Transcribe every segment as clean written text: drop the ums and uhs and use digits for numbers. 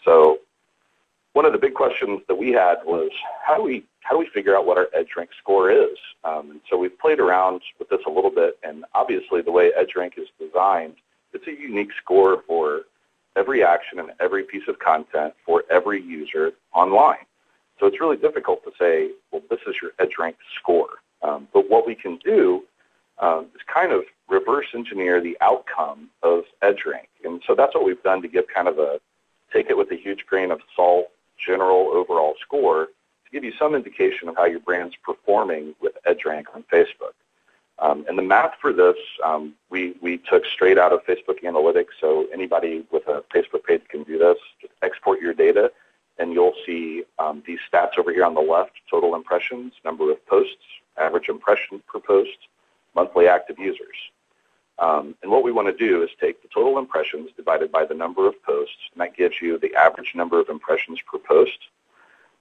So one of the big questions that we had was how do we figure out what our EdgeRank score is? And so we've played around with this a little bit, and obviously the way EdgeRank is designed, it's a unique score for every action and every piece of content for every user online. So it's really difficult to say, well, this is your EdgeRank score. But what we can do is kind of reverse engineer the outcome of EdgeRank. And so that's what we've done to give kind of a take it with a huge grain of salt general overall score to give you some indication of how your brand's performing with EdgeRank on Facebook. And the math for this, we took straight out of Facebook Analytics, so anybody with a Facebook page can do this. Just export your data, and you'll see these stats over here on the left: total impressions, number of posts, average impression per post, monthly active users. And what we want to do is take the total impressions divided by the number of posts, and that gives you the average number of impressions per post.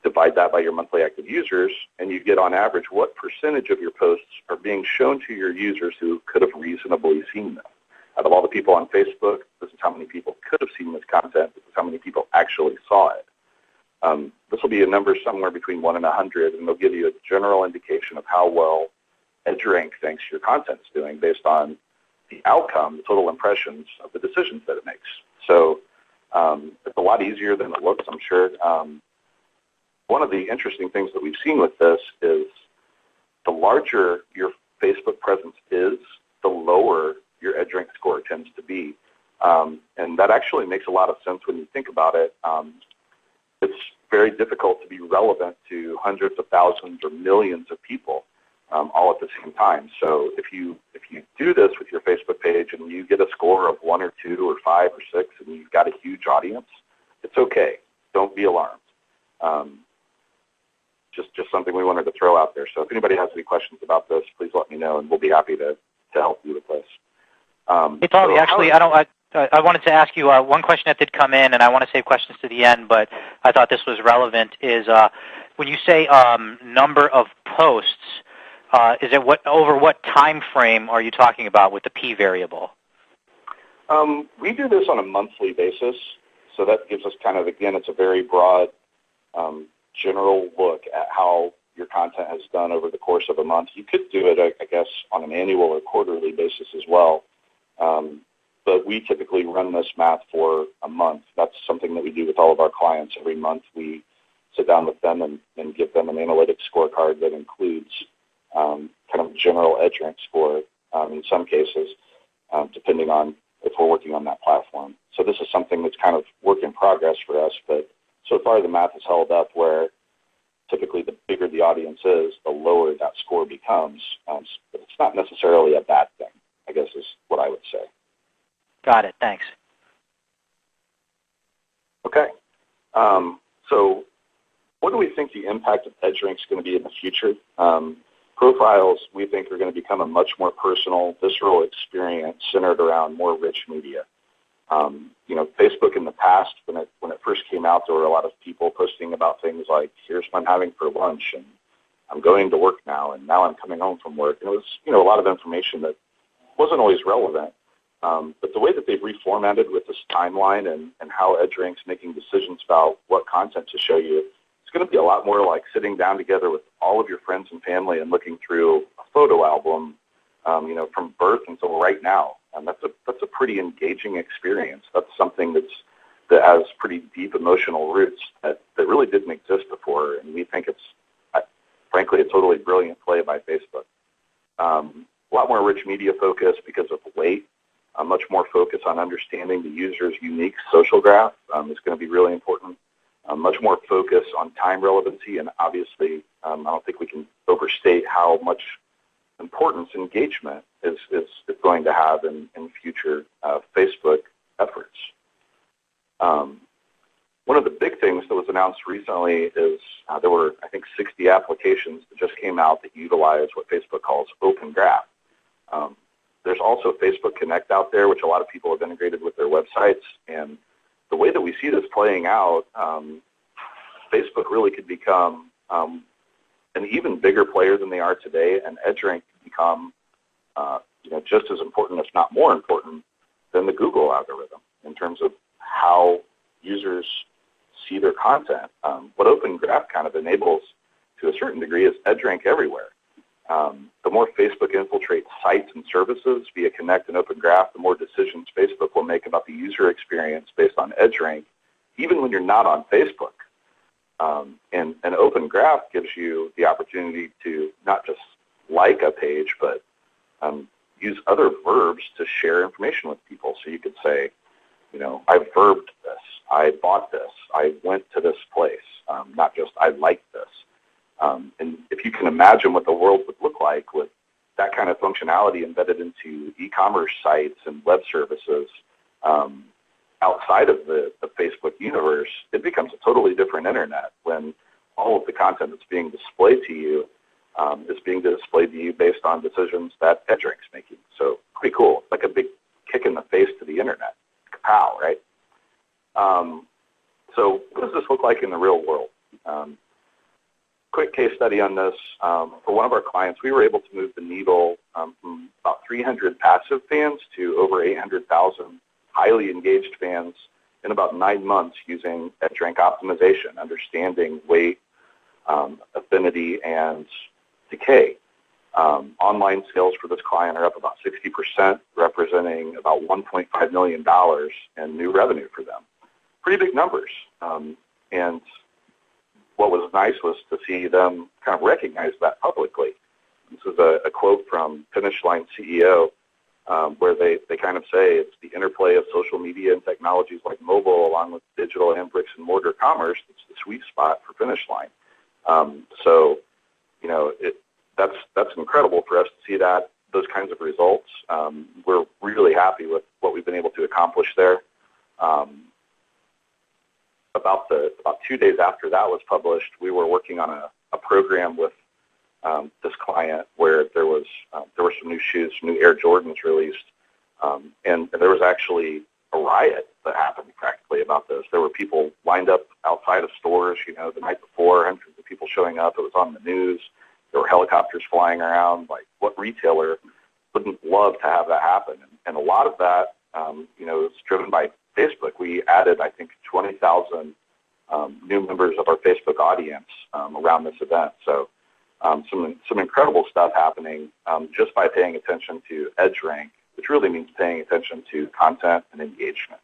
Divide that by your monthly active users, and you get on average what percentage of your posts are being shown to your users who could have reasonably seen them. Out of all the people on Facebook, this is how many people could have seen this content. This is how many people actually saw it. This will be a number somewhere between 1 and 100, and they'll give you a general indication of how well EdgeRank thinks your content's doing based on the outcome, the total impressions of the decisions that it makes. So it's a lot easier than it looks, I'm sure. One of the interesting things that we've seen with this is the larger your Facebook presence is, the lower your EdgeRank score tends to be. And that actually makes a lot of sense when you think about it. It's very difficult to be relevant to hundreds of thousands or millions of people all at the same time. So if you do this with your Facebook page and you get a score of 1 or 2 or 5 or 6 and you've got a huge audience, it's okay. Don't be alarmed. Just something we wanted to throw out there. So if anybody has any questions about this, please let me know, and we'll be happy to help you with this. Hey, Taulbee, actually, I wanted to ask you one question that did come in, and I want to save questions to the end, but I thought this was relevant, is when you say number of posts, is it over what time frame are you talking about with the P variable? We do this on a monthly basis, so that gives us kind of, again, it's a very broad general look at how your content has done over the course of a month. You could do it, I guess, on an annual or quarterly basis as well. But we typically run this math for a month. That's something that we do with all of our clients every month. We sit down with them and give them an analytics scorecard that includes kind of general EdgeRank score in some cases, depending on if we're working on that platform. So this is something that's kind of work in progress for us, but so far the math has held up where typically the bigger the audience is, the lower that score becomes. But it's not necessarily a bad thing, I guess is what I would say. Got it. Thanks. Okay. So what do we think the impact of EdgeRank is going to be in the future? Profiles, we think, are going to become a much more personal, visceral experience centered around more rich media. Facebook in the past, when it first came out, there were a lot of people posting about things like, here's what I'm having for lunch, and I'm going to work now, and now I'm coming home from work. And it was, a lot of information that wasn't always relevant. But the way that they've reformatted with this timeline and how EdgeRank's making decisions about what content to show you, it's going to be a lot more like sitting down together with all of your friends and family and looking through a photo album, from birth until right now. And that's a pretty engaging experience. That's something that has pretty deep emotional roots that really didn't exist before. And we think it's, frankly, a totally brilliant play by Facebook. A lot more rich media focus because of weight. Much more focus on understanding the user's unique social graph is going to be really important. Much more focus on time relevancy, and obviously, I don't think we can overstate how much importance engagement is going to have in future Facebook efforts. One of the big things that was announced recently is there were, I think, 60 applications that just came out that utilize what Facebook calls Open Graph. There's also Facebook Connect out there, which a lot of people have integrated with their websites. And the way that we see this playing out, Facebook really could become an even bigger player than they are today, and EdgeRank could become just as important, if not more important, than the Google algorithm in terms of how users users see their content. What Open Graph kind of enables to a certain degree is EdgeRank everywhere. The more Facebook infiltrates sites and services via Connect and Open Graph, the more decisions Facebook will make about the user experience based on EdgeRank, even when you're not on Facebook. And Open Graph gives you the opportunity to not just like a page, but use other verbs to share information with people. So you could say, you know, I verbed this, I bought this, I went to this place, not just I liked this. And if you can imagine what the world would look like with that kind of functionality embedded into e-commerce sites and web services outside of the Facebook universe, it becomes a totally different internet when all of the content that's being displayed to you is being displayed to you based on decisions that EdgeRank's making. So pretty cool. It's like a big kick in the face to the internet. Kapow, right? So what does this look like in the real world? Quick case study on this. For one of our clients, we were able to move the needle from about 300 passive fans to over 800,000 highly engaged fans in about 9 months using EdgeRank Optimization, understanding weight, affinity, and decay. Online sales for this client are up about 60%, representing about $1.5 million in new revenue for them. Pretty big numbers. And what was nice was to see them kind of recognize that publicly. This is a quote from Finish Line CEO, where they kind of say it's the interplay of social media and technologies like mobile along with digital and bricks and mortar commerce that's the sweet spot for Finish Line. So, you know, that's incredible for us to see those kinds of results. We're really happy with what we've been able to accomplish there. About 2 days after that was published, we were working on a program with this client where there were some new shoes, some new Air Jordans released, and there was actually a riot that happened practically about this. There were people lined up outside of stores, you know, the night before, hundreds of people showing up. It was on the news. There were helicopters flying around. Like, what retailer wouldn't love to have that happen? And a lot of that, you know, is driven by Facebook. We added, I think, 20,000 new members of our Facebook audience around this event. So some incredible stuff happening just by paying attention to EdgeRank, which really means paying attention to content and engagement.